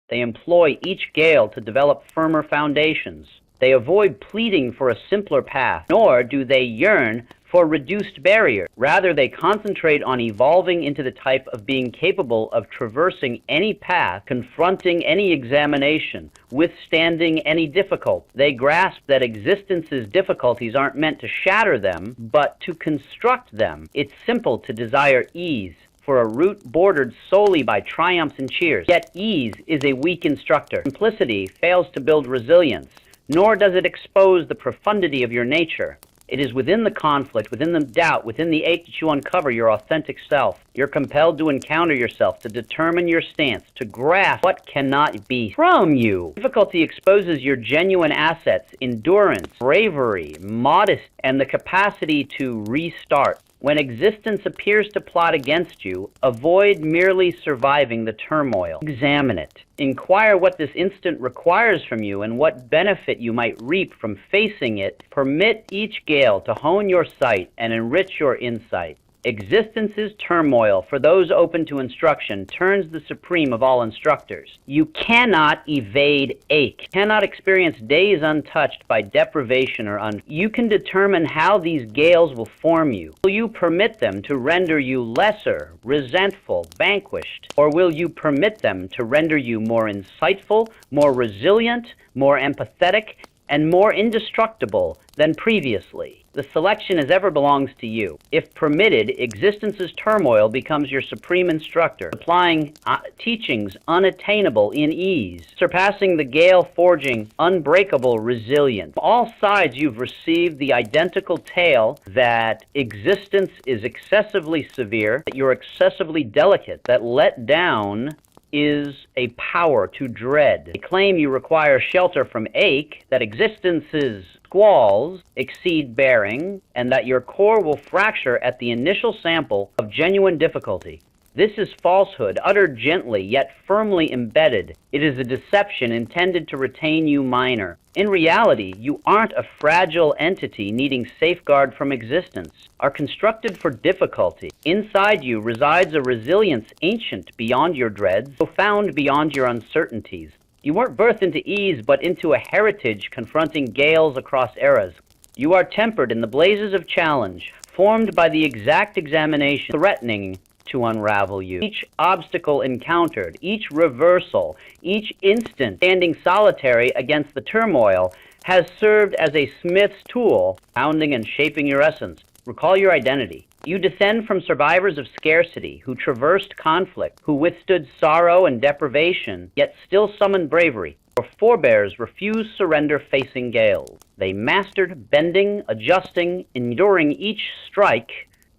They employ each gale to develop firmer foundations. They avoid pleading for a simpler path, nor do they yearn for reduced barriers. Rather, they concentrate on evolving into the type of being capable of traversing any path, confronting any examination, withstanding any difficulty. They grasp that existence's difficulties aren't meant to shatter them, but to construct them. It's simple to desire ease for a route bordered solely by triumphs and cheers. Yet ease is a weak instructor. Simplicity fails to build resilience, nor does it expose the profundity of your nature. It is within the conflict, within the doubt, within the ache that you uncover your authentic self. You're compelled to encounter yourself, to determine your stance, to grasp what cannot be from you. Difficulty exposes your genuine assets: endurance, bravery, modesty, and the capacity to restart. When existence appears to plot against you, avoid merely surviving the turmoil. Examine it. Inquire what this instant requires from you and what benefit you might reap from facing it. Permit each gale to hone your sight and enrich your insight. Existence's turmoil, for those open to instruction, turns the supreme of all instructors. You cannot evade ache, cannot experience days untouched by deprivation or You can determine how these gales will form you. Will you permit them to render you lesser, resentful, vanquished? Or will you permit them to render you more insightful, more resilient, more empathetic, and more indestructible than previously? The selection as ever belongs to you. If permitted, existence's turmoil becomes your supreme instructor, supplying teachings unattainable in ease, surpassing the gale-forging, unbreakable resilience. From all sides you've received the identical tale that existence is excessively severe, that you're excessively delicate, that let down is a power to dread. They claim you require shelter from ache, that existence's squalls exceed bearing, and that your core will fracture at the initial sample of genuine difficulty. This is falsehood, uttered gently, yet firmly embedded. It is a deception intended to retain you minor. In reality, you aren't a fragile entity needing safeguard from existence, are constructed for difficulty. Inside you resides a resilience ancient beyond your dreads, profound beyond your uncertainties. You weren't birthed into ease, but into a heritage confronting gales across eras. You are tempered in the blazes of challenge, formed by the exact examination threatening to unravel you. Each obstacle encountered, each reversal, each instant standing solitary against the turmoil has served as a smith's tool, pounding and shaping your essence. Recall your identity. You descend from survivors of scarcity who traversed conflict, who withstood sorrow and deprivation, yet still summoned bravery. Your forebears refused surrender facing gales. They mastered bending, adjusting, enduring each strike,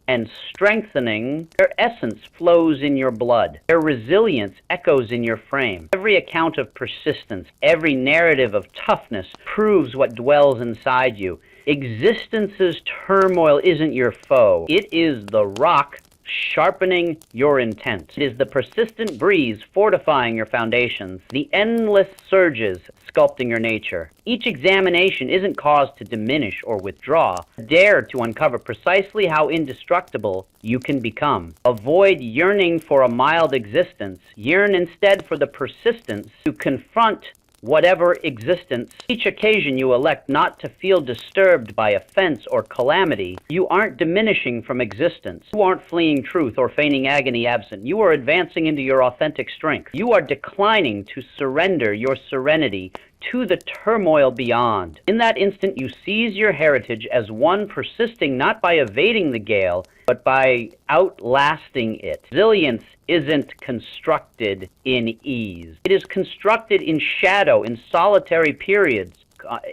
and strengthening. Their essence flows in your blood. Their resilience echoes in your frame. Every account of persistence, every narrative of toughness proves what dwells inside you. Existence's turmoil isn't your foe. It is the rock sharpening your intent. It is the persistent breeze fortifying your foundations, the endless surges sculpting your nature. Each examination isn't caused to diminish or withdraw. Dare to uncover precisely how indestructible you can become. Avoid yearning for a mild existence. Yearn instead for the persistence to confront whatever existence. Each occasion you elect not to feel disturbed by offense or calamity, you aren't diminishing from existence. You aren't fleeing truth or feigning agony absent. You are advancing into your authentic strength. You are declining to surrender your serenity to the turmoil beyond. In that instant, you seize your heritage as one persisting not by evading the gale, but by outlasting it. Resilience isn't constructed in ease. It is constructed in shadow, in solitary periods,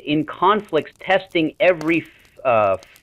in conflicts testing every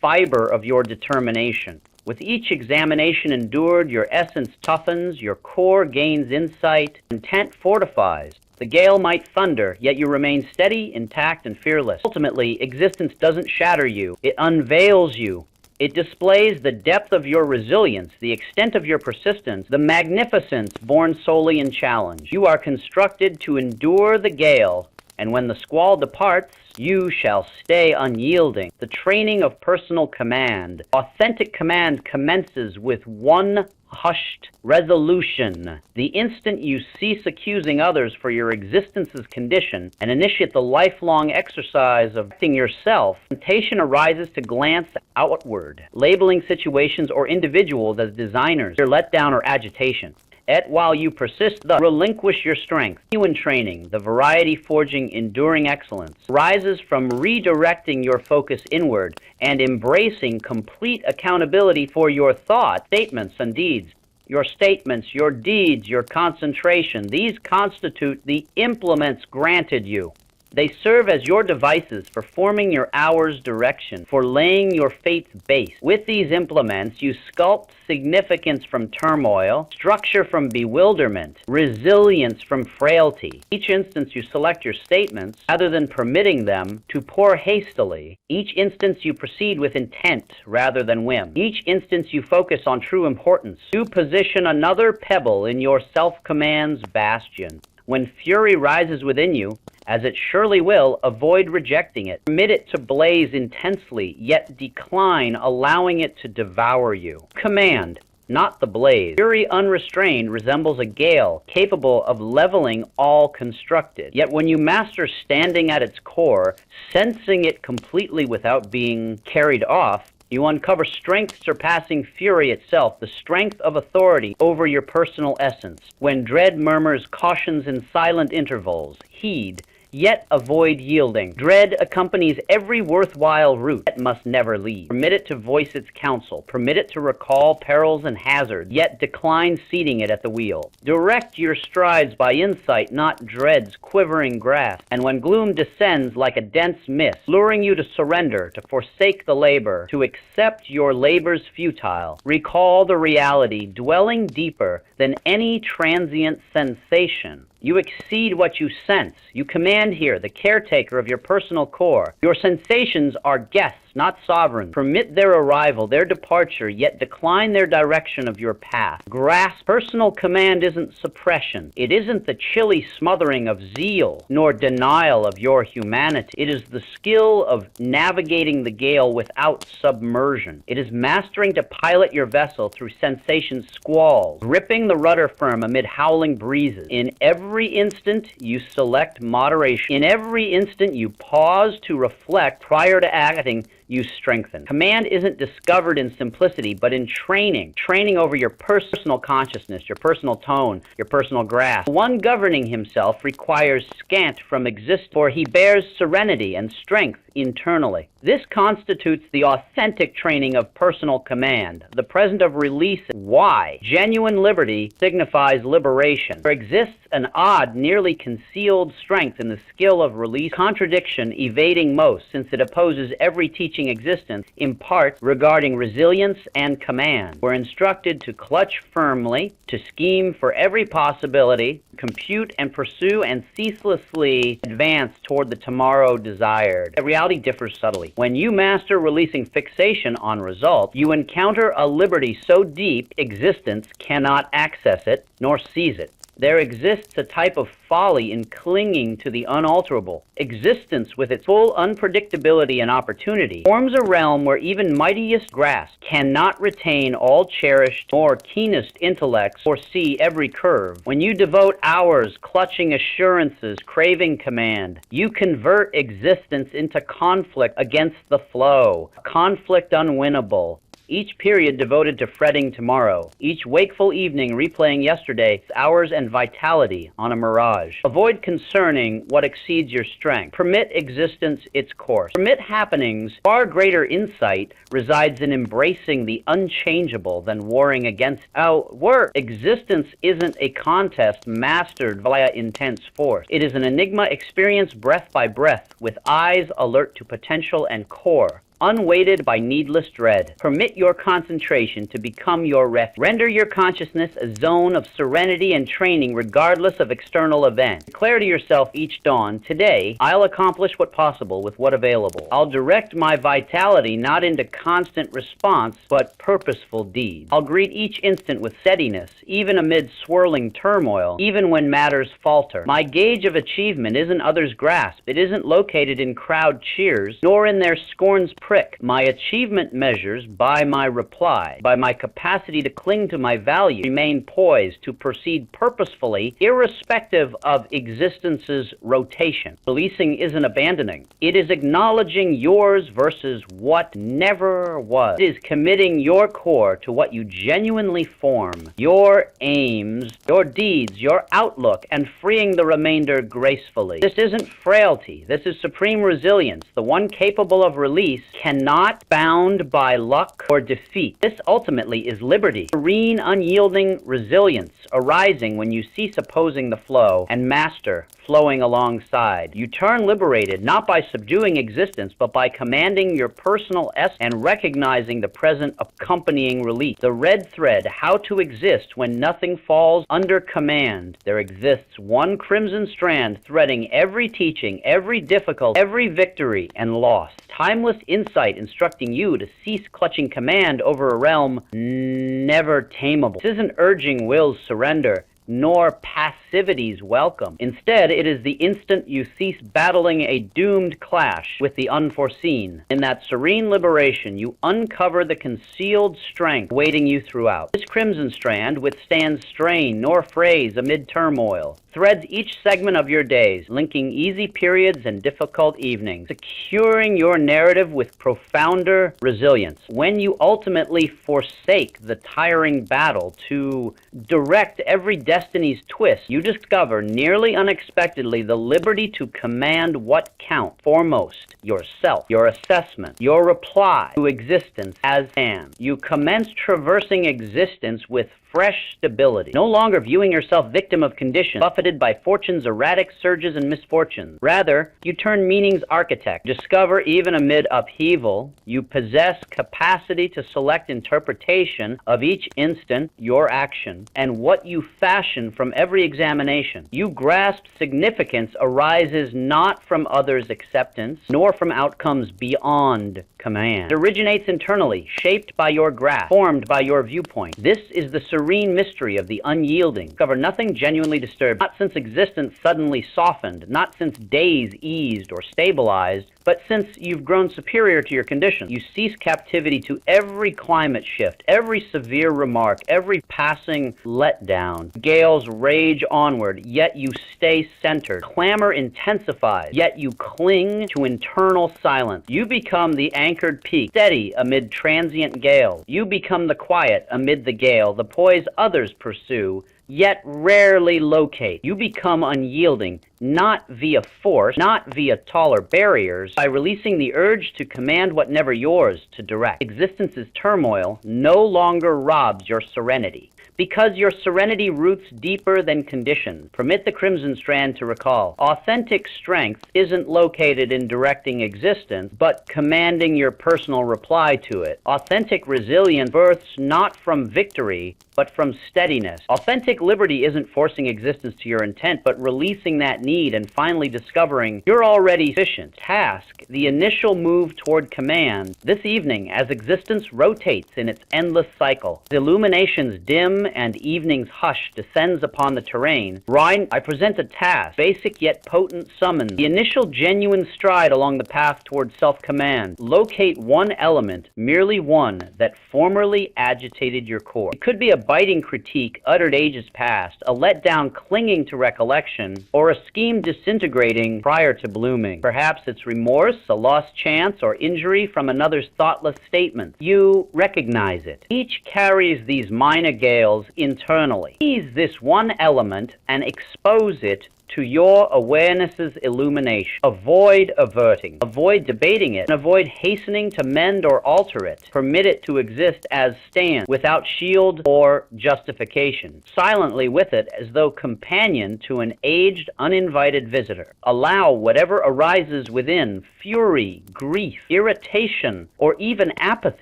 fiber of your determination. With each examination endured, your essence toughens, your core gains insight, intent fortifies. The gale might thunder, yet you remain steady, intact, and fearless. Ultimately, existence doesn't shatter you. It unveils you. It displays the depth of your resilience, the extent of your persistence, the magnificence born solely in challenge. You are constructed to endure the gale and when the squall departs, you shall stay unyielding. The training of personal command. Authentic command commences with one hushed resolution. The instant you cease accusing others for your existence's condition and initiate the lifelong exercise of acting yourself, temptation arises to glance outward, labeling situations or individuals as designers, your letdown or agitation. Yet while you persist thus, relinquish your strength. Genuine training, the variety forging enduring excellence, rises from redirecting your focus inward and embracing complete accountability for your thoughts, statements, and deeds. Your statements, your deeds, your concentration, these constitute the implements granted you. They serve as your devices for forming your hour's direction, for laying your fate's base. With these implements, you sculpt significance from turmoil, structure from bewilderment, resilience from frailty. Each instance you select your statements, rather than permitting them to pour hastily. Each instance you proceed with intent rather than whim. Each instance you focus on true importance. You position another pebble in your self-command's bastion. When fury rises within you, as it surely will, avoid rejecting it. Permit it to blaze intensely, yet decline, allowing it to devour you. Command, not the blaze. Fury unrestrained resembles a gale, capable of leveling all constructed. Yet when you master standing at its core, sensing it completely without being carried off, you uncover strength surpassing fury itself, the strength of authority over your personal essence. When dread murmurs cautions in silent intervals, heed, yet avoid yielding. Dread accompanies every worthwhile route, yet must never lead. Permit it to voice its counsel. Permit it to recall perils and hazards, yet decline seating it at the wheel. Direct your strides by insight, not dread's quivering grasp. And when gloom descends like a dense mist, luring you to surrender, to forsake the labor, to accept your labors futile, recall the reality dwelling deeper than any transient sensation. You exceed what you sense. You command here, the caretaker of your personal core. Your sensations are guests, not sovereigns. Permit their arrival, their departure, yet decline their direction of your path. Grasp personal command isn't suppression. It isn't the chilly smothering of zeal, nor denial of your humanity. It is the skill of navigating the gale without submersion. It is mastering to pilot your vessel through sensation squalls, gripping the rudder firm amid howling breezes. In every instant, you select moderation. In every instant, you pause to reflect prior to acting. You strengthen. Command isn't discovered in simplicity, but in training. Training over your personal consciousness, your personal tone, your personal grasp. One governing himself requires scant from existence, for he bears serenity and strength internally. This constitutes the authentic training of personal command, the present of release. Why? Genuine liberty signifies liberation. There exists an odd, nearly concealed strength in the skill of release, contradiction evading most, since it opposes every teaching existence, in part regarding resilience and command. We're instructed to clutch firmly, to scheme for every possibility, compute and pursue and ceaselessly advance toward the tomorrow desired. The reality differs subtly. When you master releasing fixation on result, you encounter a liberty so deep existence cannot access it nor seize it. There exists a type of folly in clinging to the unalterable. Existence, with its full unpredictability and opportunity, forms a realm where even mightiest grasp cannot retain all cherished or keenest intellects or see every curve. When you devote hours clutching assurances, craving command, you convert existence into conflict against the flow, a conflict unwinnable. Each period devoted to fretting tomorrow, each wakeful evening replaying yesterday's hours and vitality on a mirage. Avoid concerning what exceeds your strength. Permit existence its course. Permit happenings. Far greater insight resides in embracing the unchangeable than warring against outwork. Existence isn't a contest mastered via intense force. It is an enigma experienced breath by breath, with eyes alert to potential and core unweighted by needless dread. Permit your concentration to become your refuge. Render your consciousness a zone of serenity and training regardless of external events. Declare to yourself each dawn, today, I'll accomplish what possible with what available. I'll direct my vitality not into constant response, but purposeful deeds. I'll greet each instant with steadiness, even amid swirling turmoil, even when matters falter. My gauge of achievement isn't others' grasp. It isn't located in crowd cheers, nor in their scorn's prick. My achievement measures by my reply, by my capacity to cling to my value, remain poised to proceed purposefully, irrespective of existence's rotation. Releasing isn't abandoning. It is acknowledging yours versus what never was. It is committing your core to what you genuinely form, your aims, your deeds, your outlook, and freeing the remainder gracefully. This isn't frailty. This is supreme resilience. The one capable of release cannot bound by luck or defeat. This ultimately is liberty. Serene, unyielding resilience arising when you cease opposing the flow and master flowing alongside. You turn liberated not by subduing existence, but by commanding your personal essence and recognizing the present accompanying release. The red thread, how to exist when nothing falls under command. There exists one crimson strand threading every teaching, every difficulty, every victory and loss. Timeless insight instructing you to cease clutching command over a realm never tameable. This isn't urging will's surrender, nor passivity's welcome. Instead, it is the instant you cease battling a doomed clash with the unforeseen. In that serene liberation, you uncover the concealed strength waiting you throughout. This crimson strand withstands strain nor frays amid turmoil. Threads each segment of your days, linking easy periods and difficult evenings, securing your narrative with profounder resilience. When you ultimately forsake the tiring battle to direct every destiny's twist, you discover nearly unexpectedly the liberty to command what counts foremost: yourself, your assessment, your reply to existence as an. You commence traversing existence with fresh stability, no longer viewing yourself victim of conditions, buffeted by fortune's erratic surges and misfortunes. Rather, you turn meaning's architect. Discover even amid upheaval, you possess capacity to select interpretation of each instant, your action, and what you fashion from every examination. You grasp significance arises not from others' acceptance, nor from outcomes beyond command. It originates internally, shaped by your grasp, formed by your viewpoint. This is the serene mystery of the unyielding. Discover nothing genuinely disturbed, not since existence suddenly softened, not since days eased or stabilized, but since you've grown superior to your condition. You cease captivity to every climate shift, every severe remark, every passing letdown. Gales rage onward, yet you stay centered. Clamor intensifies, yet you cling to internal silence. You become the anchored peak, steady amid transient gales. You become the quiet amid the gale, the poise others pursue, yet rarely locate. You become unyielding, not via force, not via taller barriers, by releasing the urge to command what never yours to direct. Existence's turmoil no longer robs your serenity, because your serenity roots deeper than conditions. Permit the crimson strand to recall. Authentic strength isn't located in directing existence, but commanding your personal reply to it. Authentic resilience births not from victory, but from steadiness. Authentic liberty isn't forcing existence to your intent, but releasing that need and finally discovering you're already sufficient. Task, the initial move toward command. This evening, as existence rotates in its endless cycle, as illuminations dim and evening's hush descends upon the terrain, I present a task, basic yet potent summons, the initial genuine stride along the path toward self-command. Locate one element, merely one, that formerly agitated your core. It could be a biting critique uttered ages past, a letdown clinging to recollection, or a scheme disintegrating prior to blooming. Perhaps it's remorse, a lost chance, or injury from another's thoughtless statement. You recognize it. Each carries these minor gales internally. Seize this one element and expose it to your awareness's illumination. Avoid averting. Avoid debating it. And avoid hastening to mend or alter it. Permit it to exist as stands, without shield or justification. Silently with it, as though companion to an aged, uninvited visitor. Allow whatever arises within, fury, grief, irritation, or even apathy.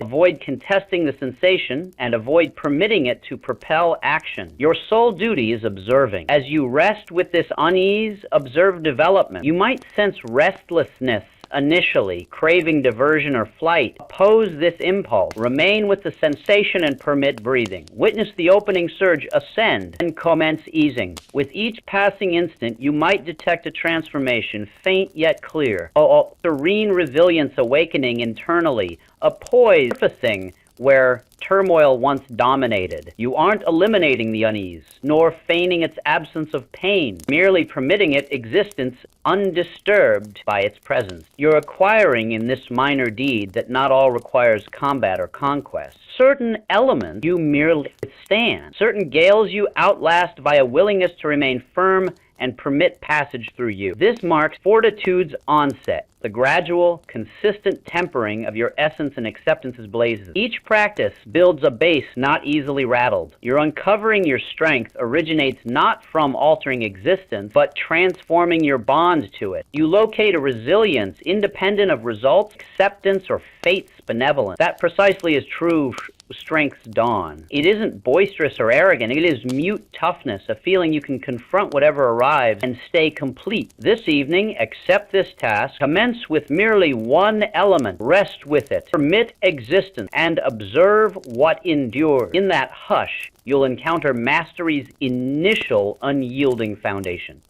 Avoid contesting the sensation and avoid permitting it to propel action. Your sole duty is observing. As you rest with this unease, observe development. You might sense restlessness initially, craving diversion or flight. Oppose this impulse. Remain with the sensation and permit breathing. Witness the opening surge ascend and commence easing. With each passing instant, you might detect a transformation, faint yet clear. A serene resilience awakening internally. A poise surfacing where turmoil once dominated. You aren't eliminating the unease, nor feigning its absence of pain, merely permitting it existence undisturbed by its presence. You're acquiring in this minor deed that not all requires combat or conquest. Certain elements you merely withstand. Certain gales you outlast by a willingness to remain firm and permit passage through you. This marks fortitude's onset, the gradual, consistent tempering of your essence and acceptance's blazes. Each practice builds a base not easily rattled. Your uncovering your strength originates not from altering existence, but transforming your bond to it. You locate a resilience independent of results, acceptance, or fate's benevolence. That precisely is true strength's dawn. It isn't boisterous or arrogant. It is mute toughness, a feeling you can confront whatever arrives and stay complete. This evening, accept this task. Commence with merely one element. Rest with it. Permit existence and observe what endures. In that hush, you'll encounter mastery's initial unyielding foundation.